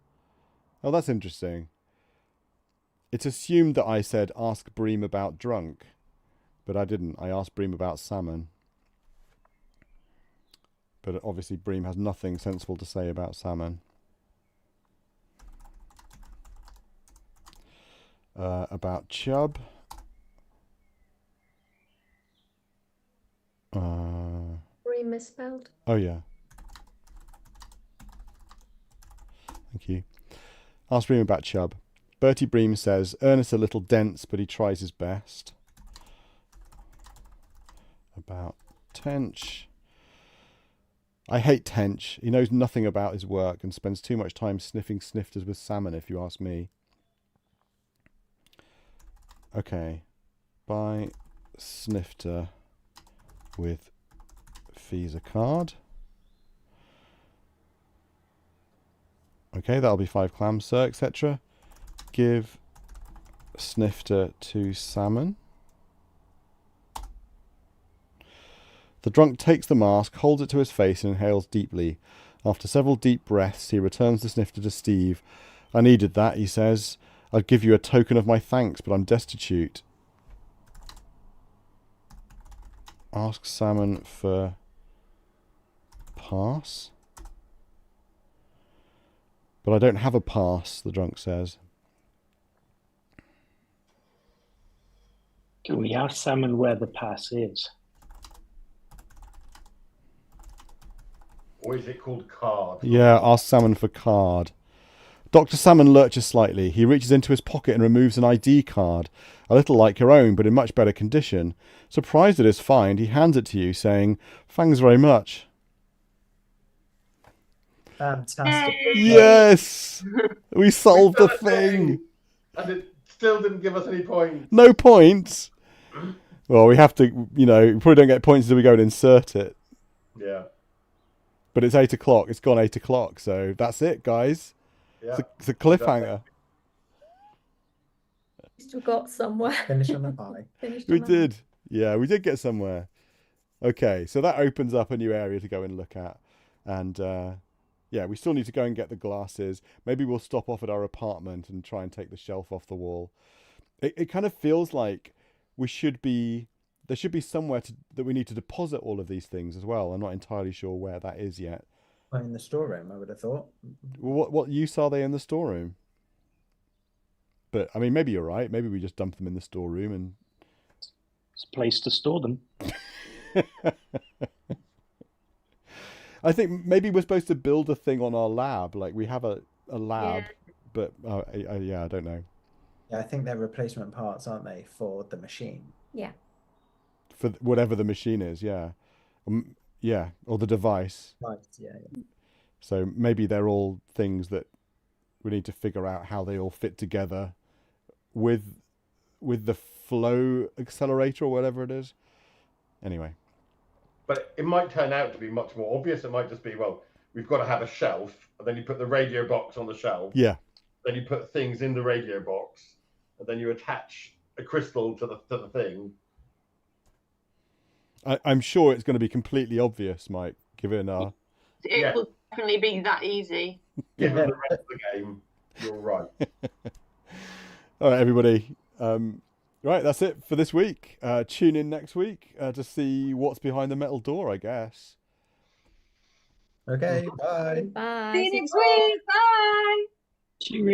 Oh, that's interesting. It's assumed that I said, ask Bream about drunk. But I didn't. I asked Bream about Salmon. But obviously Bream has nothing sensible to say about Salmon. About Chubb. Bream misspelled. Oh, yeah. Thank you. Ask Bream about Chubb. Bertie Bream says, Ernest's a little dense, but he tries his best. About Tench. I hate Tench. He knows nothing about his work and spends too much time sniffing snifters with Salmon, if you ask me. Okay. Buy snifter with Visa card. Okay, that'll be 5 clams, sir, etc. Give snifter to Salmon. The drunk takes the mask, holds it to his face and inhales deeply. After several deep breaths, he returns the snifter to Steve. I needed that, he says. I'd give you a token of my thanks, but I'm destitute. Ask Salmon for pass. But I don't have a pass, the drunk says. Can we ask Salmon where the pass is? Or is it called card? Yeah, ask Salmon for card. Dr. Salmon lurches slightly. He reaches into his pocket and removes an ID card, a little like your own, but in much better condition. Surprised at his find, he hands it to you, saying, thanks very much. Fantastic. Yes! We solved the thing! And it still didn't give us any points. No points! Well, we have to, we probably don't get points until we go and insert it. Yeah. But it's 8 o'clock. It's gone 8 o'clock, so that's it, guys. Yeah. It's a cliffhanger. We got somewhere. Finish on a high. We did. Yeah, we did get somewhere. Okay, so that opens up a new area to go and look at. And, yeah, we still need to go and get the glasses. Maybe we'll stop off at our apartment and try and take the shelf off the wall. It kind of feels like there should be somewhere that we need to deposit all of these things as well. I'm not entirely sure where that is yet. Well, in the storeroom, I would have thought. What use are they in the storeroom? But, I mean, maybe you're right. Maybe we just dump them in the storeroom and... It's a place to store them. I think maybe we're supposed to build a thing on our lab. Like, we have a lab, but, yeah, I don't know. Yeah, I think they're replacement parts, aren't they, for the machine? Yeah. For whatever the machine is, yeah. Yeah, or the device. Right, yeah. So maybe they're all things that we need to figure out how they all fit together with the flow accelerator or whatever it is. Anyway. But it might turn out to be much more obvious. It might just be, well, we've got to have a shelf, and then you put the radio box on the shelf. Yeah. Then you put things in the radio box, and then you attach a crystal to the thing. I'm sure it's going to be completely obvious, Mike, given our... It will definitely be that easy. Given the rest of the game, you're right. All right, everybody. Right, that's it for this week. Tune in next week to see what's behind the metal door, I guess. Okay, bye. Bye. See you next week. Bye. Cheerio.